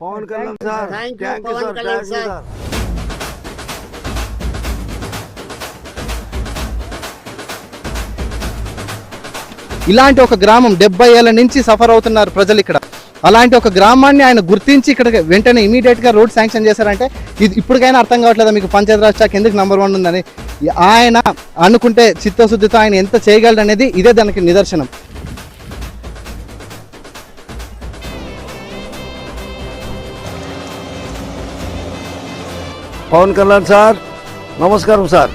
Pawan Kalyan sir, thank you thank you Pawan sir, Kalyan thank you sir. Sir. ఇలాంటి ఒక గ్రామం 70 ఏళ్ల నుంచి సఫర్ అవుతున్నారు ప్రజలు ఇక్కడ. అలాంటి ఒక గ్రామాన్ని ఆయన గుర్తించి ఇక్కడ వెంటనే ఇమీడియట్గా రోడ్ శాంక్షన్ చేశారంటే ఇది ఇప్పటికైనా అర్థం కావట్లేదా మీకు పంచాయతీరాజ్ శాఖ ఎందుకు నంబర్ 1 ఉందని? ఆయన అనుకుంటే చిత్తశుద్ధితో ఆయన ఎంత చేయగలడు అనేది ఇదే దానికి నిదర్శనం. పవన్ కళ్యాణ్ సార్, నమస్కారం sir.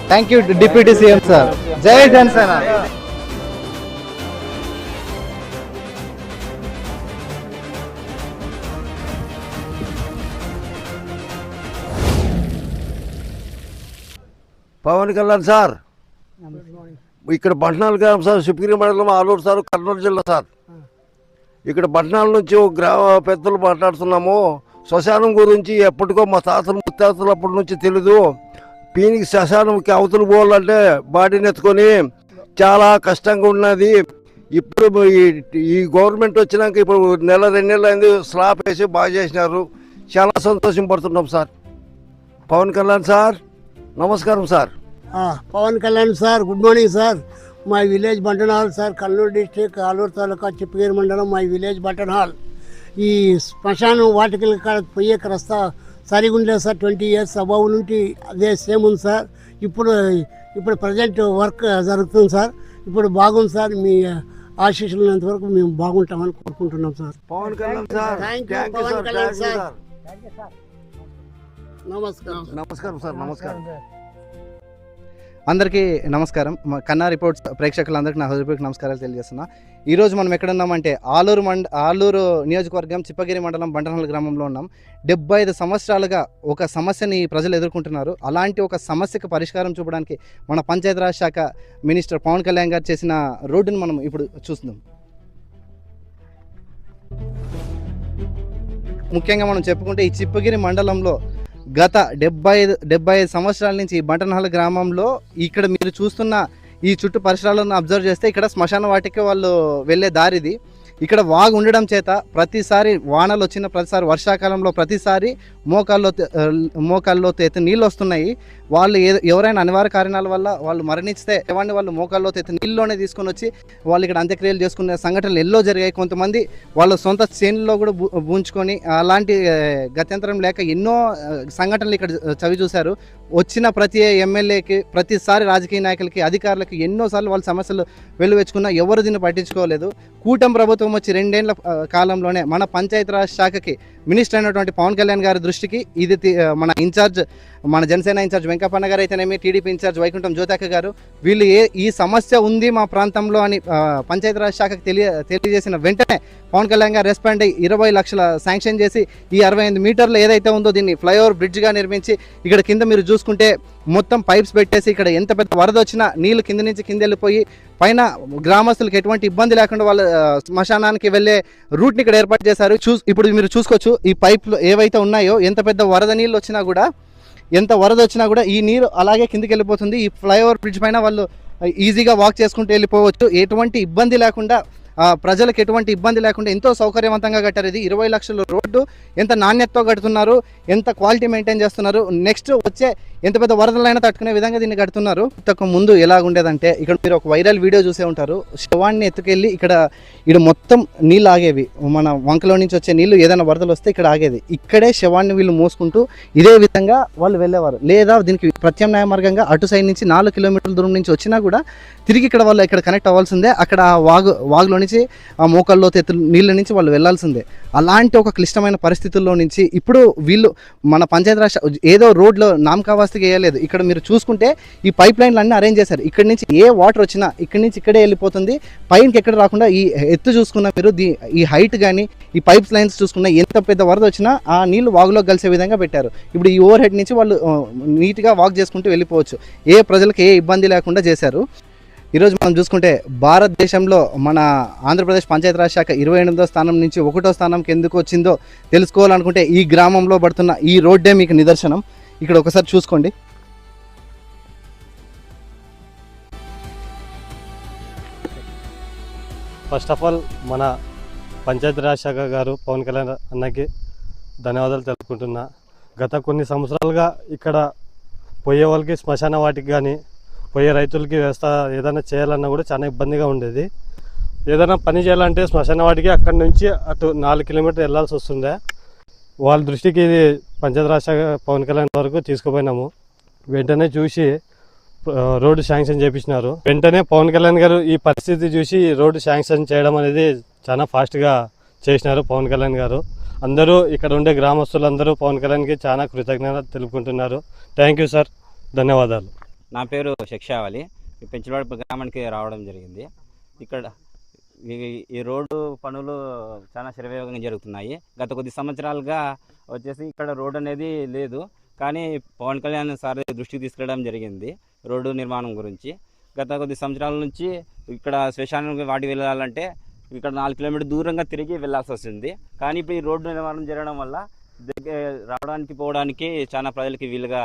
Thank you deputy CM sir. జై జనసేన. పవన్ కళ్యాణ్ సార్, ఇక్కడ బట్నాలు గ్రామం సార్, శివగిరి మండలం, ఆలూరు సార్, కర్నూలు జిల్లా సార్. ఇక్కడ బట్నాల నుంచి ఒక గ్రామ పెద్దలు మాట్లాడుతున్నాము. శ్మశానం గురించి ఎప్పటికో మా తాతలు ముత్తాతలు అప్పటి నుంచి తెలీదు. పీనికి శ్మశానంకి అవతలు పోవాలంటే బాడీని ఎత్తుకొని చాలా కష్టంగా ఉన్నది. ఇప్పుడు ఈ గవర్నమెంట్ వచ్చినాక ఇప్పుడు 1-2 నెలలు అయింది, స్లాబ్ వేసి బాగా చేసినారు. చాలా సంతోషం పడుతున్నాం సార్. పవన్ కళ్యాణ్ సార్, నమస్కారం sir. Pawan Kalyan sir, good morning sir. My village బటన్ హాల్ సార్, కర్నూలు డిస్ట్రిక్ట్, ఆలూరు తాలూకా, చిప్పగిరి మండలం, మై విలేజ్ బటన్ హాల్. ఈ శ్మశానం వాటికల పోయే రస్తా సరిగా ఉండలేదు సార్. 20 ఇయర్స్ అబౌవ్ నుండి అదే సేమ్ ఉంది సార్. ఇప్పుడు ప్రజెంట్ వర్క్ జరుగుతుంది సార్. ఇప్పుడు బాగుంది సార్. మీ ఆశీస్సులు ఉన్నంత వరకు మేము బాగుంటామని కోరుకుంటున్నాం sir. Pawan Kalyan sir, thank you thank you Pawan sir, Kalyan thank you sir. Sir. నమస్కారం. నమస్కారం సార్, నమస్కారం. అందరికీ నమస్కారం. మా కన్నా రిపోర్ట్స్ ప్రేక్షకులందరికీ నా హృదయపూర్వక నమస్కారాలు తెలియజేస్తున్నా. ఈరోజు మనం ఎక్కడున్నామంటే ఆలూరు నియోజకవర్గం, చిప్పగిరి మండలం, బండనహల్ గ్రామంలో ఉన్నాం. 75 సంవత్సరాలుగా ఒక సమస్యని ప్రజలు ఎదుర్కొంటున్నారు. అలాంటి ఒక సమస్యకు పరిష్కారం చూపడానికి మన పంచాయతీరాజ్ శాఖ మినిస్టర్ పవన్ కళ్యాణ్ గారు చేసిన రోడ్డును మనం ఇప్పుడు చూస్తున్నాం. ముఖ్యంగా మనం చెప్పుకుంటే ఈ చిప్పగిరి మండలంలో గత 75 సంవత్సరాల నుంచి ఈ బంటనహల్ గ్రామంలో ఇక్కడ మీరు చూస్తున్న ఈ చుట్టూ పరిసరాలను అబ్జర్వ్ చేస్తే ఇక్కడ శ్మశాన వాటికి వాళ్ళు వెళ్ళే దారిది. ఇక్కడ వాగు ఉండడం చేత ప్రతిసారి వానలు వచ్చిన ప్రతిసారి వర్షాకాలంలో ప్రతిసారి మోకాల్లో ఎత్తు నీళ్ళు వస్తున్నాయి. వాళ్ళు ఎవరైనా అనివార్య కారణాల వల్ల వాళ్ళు మరణిస్తే ఎవరిని వాళ్ళు మోకాల్లో ఎత్తు నీళ్ళలోనే తీసుకొని వచ్చి వాళ్ళు ఇక్కడ అంత్యక్రియలు చేసుకునే సంఘటనలు ఎన్నో జరిగాయి. కొంతమంది వాళ్ళ సొంత చేనుల్లో కూడా బూంచుకొని అలాంటి గత్యంతరం లేక ఎన్నో సంఘటనలు ఇక్కడ చవి చూశారు. వచ్చిన ప్రతి ఎమ్మెల్యేకి, ప్రతిసారి రాజకీయ నాయకులకి, అధికారులకి ఎన్నోసార్లు వాళ్ళ సమస్యలు వెలువెచ్చుకున్నా ఎవరు దీన్ని పట్టించుకోలేదు. కూటమి ప్రభుత్వం వచ్చి 2 ఏళ్ల కాలంలోనే మన పంచాయతీరాజ్ శాఖకి మినిస్టర్ అయినటువంటి పవన్ కళ్యాణ్ గారి దృష్టికి ఇది మన జనసేన ఇన్ఛార్జ్ వెంకప్పన్న గారు అయితేనేమి, టీడీపీ ఇన్ఛార్జ్ వైకుంఠం జ్యోతాక గారు, వీళ్ళు ఈ సమస్య ఉంది మా ప్రాంతంలో అని పంచాయతీరాజ్ శాఖకి తెలియజేసిన వెంటనే పవన్ కళ్యాణ్ గారు రెస్పాండ్ అయ్యి 20 లక్షల శాంక్షన్ చేసి ఈ 65 మీటర్లు ఏదైతే ఉందో దీన్ని ఫ్లైఓవర్ బ్రిడ్జ్గా నిర్మించి ఇక్కడ కింద మీరు చూసుకుంటే మొత్తం పైప్స్ పెట్టేసి ఇక్కడ ఎంత పెద్ద వరద వచ్చినా నీళ్లు కింద నుంచి కింద వెళ్ళిపోయి పైన గ్రామస్తులకు ఎటువంటి ఇబ్బంది లేకుండా వాళ్ళ శ్మశానానికి వెళ్ళే రూట్ని ఇక్కడ ఏర్పాటు చేశారు. ఇప్పుడు మీరు చూసుకోవచ్చు ఈ పైప్లు ఏవైతే ఉన్నాయో ఎంత పెద్ద వరద నీళ్ళు వచ్చినా కూడా, ఎంత వరద వచ్చినా కూడా ఈ నీరు అలాగే కిందికి వెళ్ళిపోతుంది. ఈ ఫ్లైఓవర్ బ్రిడ్జ్ పైన వాళ్ళు ఈజీగా వాక్ చేసుకుంటూ వెళ్ళిపోవచ్చు. ఎటువంటి ఇబ్బంది లేకుండా, ప్రజలకు ఎటువంటి ఇబ్బంది లేకుండా ఎంతో సౌకర్యవంతంగా కట్టారు. ఇది 20 లక్షల రోడ్డు ఎంత నాణ్యతతో కడుతున్నారు, ఎంత క్వాలిటీ మెయింటైన్ చేస్తున్నారు. నెక్స్ట్ వచ్చే ఎంత పెద్ద వరదలైనా తట్టుకునే విధంగా దీన్ని కడుతున్నారు. ఇంతకు ముందు ఎలాగుండేదంటే ఇక్కడ మీరు ఒక వైరల్ వీడియో చూసే ఉంటారు. శవాన్ని ఎత్తుకెళ్ళి ఇక్కడ మొత్తం నీళ్ళు ఆగేవి. మన వంకలో నుంచి వచ్చే నీళ్లు ఏదైనా వరదలు వస్తే ఇక్కడ ఆగేది. ఇక్కడే శవాన్ని వీళ్ళు మోసుకుంటూ ఇదే విధంగా వాళ్ళు వెళ్ళేవారు. లేదా దీనికి ప్రత్యామ్నాయ మార్గంగా అటు సైడ్ నుంచి 4 కిలోమీటర్ల దూరం నుంచి వచ్చినా కూడా తిరిగి ఇక్కడ వాళ్ళు ఇక్కడ కనెక్ట్ అవ్వాల్సిందే. అక్కడ వాగులో నుంచి ఆ మోకాల్లో నీళ్ళ నుంచి వాళ్ళు వెళ్లాల్సిందే. అలాంటి ఒక క్లిష్టమైన పరిస్థితుల్లో నుంచి ఇప్పుడు వీళ్ళు మన పంచాయతీరాజ్ ఏదో రోడ్లో నామకావాస్తికి వేయలేదు. ఇక్కడ మీరు చూసుకుంటే ఈ పైప్ లైన్లు అన్నీ అరేంజ్ చేశారు. ఇక్కడ నుంచి ఏ వాటర్ వచ్చినా ఇక్కడి నుంచి ఇక్కడే వెళ్ళిపోతుంది. పైనకి ఎక్కడ రాకుండా ఈ ఎత్తు చూసుకున్న మీరు ఈ హైట్ కానీ ఈ పైప్ లైన్స్ చూసుకున్న ఎంత పెద్ద వరద వచ్చినా ఆ నీళ్లు వాగులో కలిసే విధంగా పెట్టారు. ఇప్పుడు ఈ ఓవర్ హెడ్ నుంచి వాళ్ళు నీట్గా వాక్ చేసుకుంటూ వెళ్ళిపోవచ్చు. ఏ ప్రజలకు ఏ ఇబ్బంది లేకుండా చేశారు. ఈరోజు మనం చూసుకుంటే భారతదేశంలో మన ఆంధ్రప్రదేశ్ పంచాయతీరాజ్ శాఖ 28వ స్థానం నుంచి 1వ స్థానంకి ఎందుకు వచ్చిందో తెలుసుకోవాలనుకుంటే ఈ గ్రామంలో పడుతున్న ఈ రోడ్డే మీకు నిదర్శనం. ఇక్కడ ఒకసారి చూసుకోండి. ఫస్ట్ ఆఫ్ ఆల్ మన పంచాయతీరాజ్ శాఖ గారు పవన్ కళ్యాణ్ అన్నకి ధన్యవాదాలు తెలుపుకుంటున్నా. గత కొన్ని సంవత్సరాలుగా ఇక్కడ పోయే వాళ్ళకి శ్మశాన వాటికి కానీ పోయే రైతులకి వ్యవస్థ ఏదైనా చేయాలన్నా కూడా చాలా ఇబ్బందిగా ఉండేది. ఏదైనా పని చేయాలంటే శ్మశాన వాటికి అక్కడి నుంచి అటు 4 కిలోమీటర్లు వెళ్ళాల్సి వస్తుండే. వాళ్ళ దృష్టికి ఇది పంచాయతీరాజ్ శాఖ పవన్ కళ్యాణ్ వరకు తీసుకుపోయినాము. వెంటనే చూసి రోడ్డు శాంక్షన్ చేయించినారు. వెంటనే పవన్ కళ్యాణ్ గారు ఈ పరిస్థితి చూసి రోడ్డు శాంక్షన్ చేయడం అనేది చాలా ఫాస్ట్గా చేసినారు పవన్ కళ్యాణ్ గారు. అందరూ ఇక్కడ ఉండే గ్రామస్తులందరూ పవన్ కళ్యాణ్కి చాలా కృతజ్ఞత తెలుపుకుంటున్నారు. థ్యాంక్ యూ సార్, ధన్యవాదాలు. నా పేరు శిక్షావళి. ఈ పెంచలవాడ గ్రామానికి రావడం జరిగింది. ఇక్కడ ఈ రోడ్డు పనులు చాలా శరవేగంగా జరుగుతున్నాయి. గత కొద్ది సంవత్సరాలుగా వచ్చేసి ఇక్కడ రోడ్డు అనేది లేదు, కానీ పవన్ కళ్యాణ్ సార్ దృష్టికి తీసుకెళ్ళడం జరిగింది రోడ్డు నిర్మాణం గురించి. గత కొద్ది సంవత్సరాల నుంచి ఇక్కడ శ్మశానానికి వాటికి వెళ్ళాలంటే ఇక్కడ 4 కిలోమీటర్ దూరంగా తిరిగి వెళ్ళాల్సి వస్తుంది. కానీ ఇప్పుడు ఈ రోడ్డు నిర్మాణం జరగడం వల్ల రావడానికి పోవడానికి చాలా ప్రజలకి వీలుగా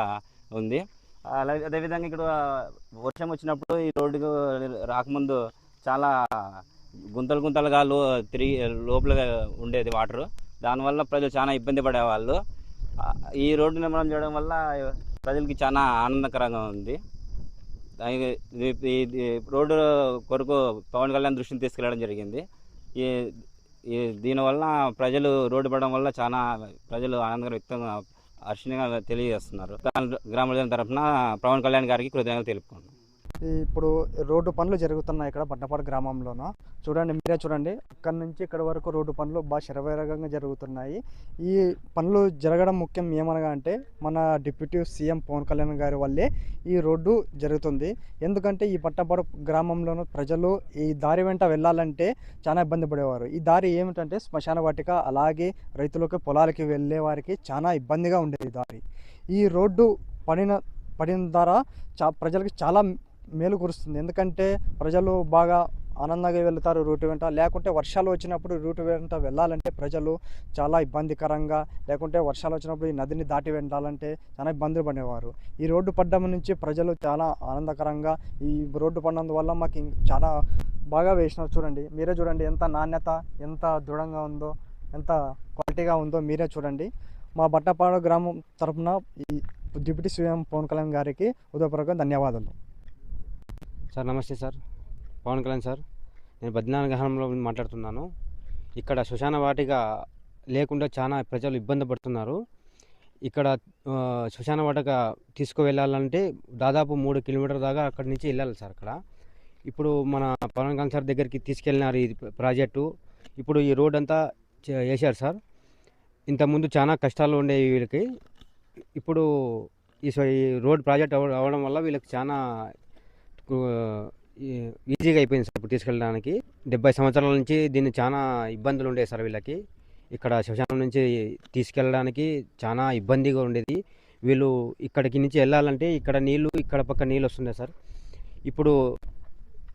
ఉంది. అలాగే అదేవిధంగా ఇక్కడ వర్షం వచ్చినప్పుడు ఈ రోడ్డు రాకముందు చాలా గుంతలుగా తిరిగి లోపల ఉండేది వాటరు. దానివల్ల ప్రజలు చాలా ఇబ్బంది పడేవాళ్ళు. ఈ రోడ్డు నిర్మాణం చేయడం వల్ల ప్రజలకి చాలా ఆనందకరంగా ఉంది. ఈ రోడ్డు కొరకు పవన్ కళ్యాణ్ దృష్టిని తీసుకెళ్ళడం జరిగింది. దీనివల్ల ప్రజలు రోడ్డు పడడం వల్ల చాలా ప్రజలు ఆనందంగా వ్యక్తంగా హర్షణీయంగా తెలియజేస్తున్నారు. గ్రామ తరఫున పవన్ కళ్యాణ్ గారికి కృతజ్ఞతలు తెలుపుకుంటున్నాను. ఇప్పుడు రోడ్డు పనులు జరుగుతున్నాయి ఇక్కడ బండపాడు గ్రామంలోన. చూడండి, మీరే చూడండి, అక్కడి నుంచి ఇక్కడ వరకు రోడ్డు పనులు బాగా శరవేగంగా జరుగుతున్నాయి. ఈ పనులు జరగడం ముఖ్యం ఏమనగా అంటే మన డిప్యూటీ సీఎం పవన్ కళ్యాణ్ గారి వల్లే ఈ రోడ్డు జరుగుతుంది. ఎందుకంటే ఈ పట్టపాడు గ్రామంలోనూ ప్రజలు ఈ దారి వెంట వెళ్ళాలంటే చాలా ఇబ్బంది పడేవారు. ఈ దారి ఏమిటంటే శ్మశాన వాటిక, అలాగే రైతులకు పొలాలకి వెళ్ళే వారికి చాలా ఇబ్బందిగా ఉండేది దారి. ఈ రోడ్డు పడిన ద్వారా ప్రజలకి చాలా మేలు కురుస్తుంది. ఎందుకంటే ప్రజలు బాగా ఆనందంగా వెళ్తారు రూటు వెంట. లేకుంటే వర్షాలు వచ్చినప్పుడు రూటు వెంట వెళ్ళాలంటే ప్రజలు చాలా ఇబ్బందికరంగా, లేకుంటే వర్షాలు వచ్చినప్పుడు ఈ నదిని దాటి వెళ్ళాలంటే చాలా ఇబ్బందులు పడేవారు. ఈ రోడ్డు పడ్డం నుంచి ప్రజలు చాలా ఆనందకరంగా ఈ రోడ్డు పడినందువల్ల మాకు చాలా బాగా వేసినారు. చూడండి, మీరే చూడండి ఎంత నాణ్యత, ఎంత దృఢంగా ఉందో, ఎంత క్వాలిటీగా ఉందో మీరే చూడండి. మా బట్టపాడు గ్రామం తరఫున ఈ డిప్యూటీ సీఎం పవన్ కళ్యాణ్ గారికి హృదయపూర్వక ధన్యవాదాలు. సార్ నమస్తే సార్, పవన్ కళ్యాణ్ సార్. నేను బద్రీనాథ్ గ్రామంలో మాట్లాడుతున్నాను. ఇక్కడ శ్మశాన వాటిక లేకుండా చాలా ప్రజలు ఇబ్బంది పడుతున్నారు. ఇక్కడ శ్మశాన వాటిక తీసుకువెళ్ళాలంటే దాదాపు 3 కిలోమీటర్ల దాకా అక్కడి నుంచి వెళ్ళాలి సార్. అక్కడ ఇప్పుడు మన పవన్ కళ్యాణ్ సార్ దగ్గరికి తీసుకెళ్ళినారు ఈ ప్రాజెక్టు. ఇప్పుడు ఈ రోడ్ అంతా వేశారు సార్. ఇంతకుముందు చాలా కష్టాలు ఉండేవి వీళ్ళకి. ఇప్పుడు ఈ రోడ్ ప్రాజెక్ట్ అవ్వడం వల్ల వీళ్ళకి చాలా ఈజీగా అయిపోయింది సార్. ఇప్పుడు తీసుకెళ్ళడానికి 70 సంవత్సరాల నుంచి దీన్ని చాలా ఇబ్బందులు ఉండేవి సార్ వీళ్ళకి. ఇక్కడ శ్మశానం నుంచి తీసుకెళ్ళడానికి చాలా ఇబ్బందిగా ఉండేది. వీళ్ళు ఇక్కడికి నుంచి వెళ్ళాలంటే ఇక్కడ పక్క నీళ్ళు వస్తున్నాయి సార్. ఇప్పుడు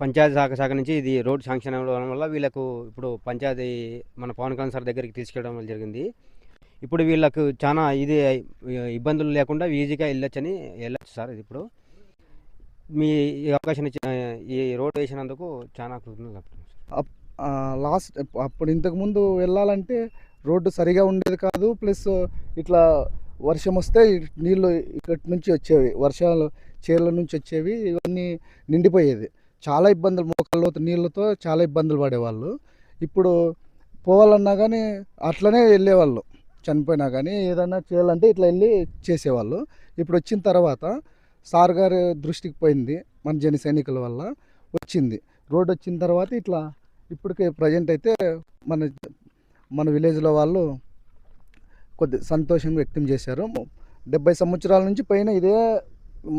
పంచాయతీ శాఖ నుంచి ఇది రోడ్ శాంక్షన్ అవ్వడం వల్ల వీళ్ళకు ఇప్పుడు పంచాయతీ మన పవన్ కళ్యాణ్ సార్ దగ్గరికి తీసుకెళ్ళడం జరిగింది. ఇప్పుడు వీళ్ళకు చాలా ఇది ఇబ్బందులు లేకుండా ఈజీగా వెళ్ళొచ్చు సార్. ఇది ఇప్పుడు మీ అవకాశం ఇచ్చిన ఈ రోడ్ వేసినందుకు చాలా కృతజ్ఞతలు. అప్పుడు ఇంతకుముందు వెళ్ళాలంటే రోడ్డు సరిగా ఉండేది కాదు. ప్లస్ ఇట్లా వర్షం వస్తే నీళ్ళు ఇక్కడి నుంచి వచ్చేవి, వర్షాలు చేర్ల నుంచి వచ్చేవి, ఇవన్నీ నిండిపోయేది. చాలా ఇబ్బందులు, మోకాళ్ళ నీళ్ళతో చాలా ఇబ్బందులు పడేవాళ్ళు. ఇప్పుడు పోవాలన్నా కానీ అట్లనే వెళ్ళేవాళ్ళు. చనిపోయినా కానీ ఏదైనా చేయాలంటే ఇట్లా వెళ్ళి చేసేవాళ్ళు. ఇప్పుడు వచ్చిన తర్వాత సార్ గారి దృష్టికి పోయింది, మన జన సైనికుల వల్ల వచ్చింది. రోడ్ వచ్చిన తర్వాత ఇట్లా ఇప్పటికే ప్రజెంట్ అయితే మన విలేజ్లో వాళ్ళు కొద్ది సంతోషం వ్యక్తం చేశారు. 70 సంవత్సరాల నుంచి పైన ఇదే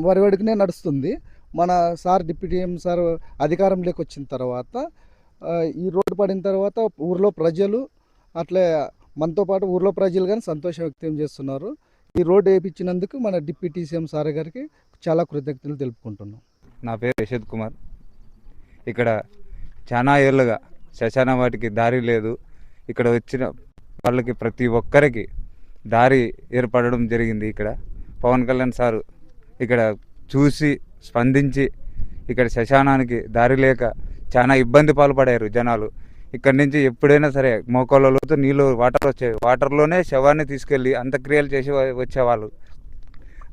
వరివడికినే నడుస్తుంది. మన సార్ డిప్యూటీ సార్ అధికారంలోకి వచ్చిన తర్వాత ఈ రోడ్డు పడిన తర్వాత ఊర్లో ప్రజలు అట్లే మనతో పాటు ఊర్లో ప్రజలు కానీ సంతోషం వ్యక్తం చేస్తున్నారు. ఈ రోడ్డు వేయించినందుకు మన డిప్యూటీ సీఎం సార్ గారికి చాలా కృతజ్ఞతలు తెలుపుకుంటున్నాం. నా పేరు యశోద్ కుమార్. ఇక్కడ చాలా ఏళ్ళుగా శ్మశాన వాటికి దారి లేదు. ఇక్కడ వచ్చిన వాళ్ళకి ప్రతి ఒక్కరికి దారి ఏర్పడడం జరిగింది. ఇక్కడ పవన్ కళ్యాణ్ సారు ఇక్కడ చూసి స్పందించి ఇక్కడ శ్మశానానికి దారి లేక చాలా ఇబ్బంది పాల్పడారు జనాలు. ఇక్కడ నుంచి ఎప్పుడైనా సరే మోకాళ్ళ లోతు నీళ్ళు వాటర్ వచ్చేవి, వాటర్లోనే శవాన్ని తీసుకెళ్ళి అంత్యక్రియలు చేసి వచ్చేవాళ్ళు.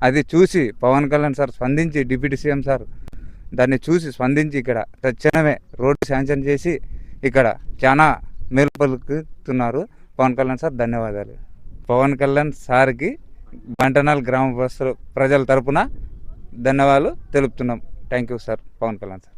అది చూసి పవన్ కళ్యాణ్ సార్ స్పందించి, డిప్యూటీ సీఎం సార్ దాన్ని చూసి స్పందించి ఇక్కడ తక్షణమే రోడ్డు శాంక్షన్ చేసి ఇక్కడ చాలా మేలు పలుకుతున్నారు. పవన్ కళ్యాణ్ సార్ ధన్యవాదాలు. పవన్ కళ్యాణ్ సార్కి బంటనాల్ గ్రామ ప్రజల తరపున ధన్యవాదాలు తెలుపుతున్నాం. Thank you sir, Pawan Kalyan sir.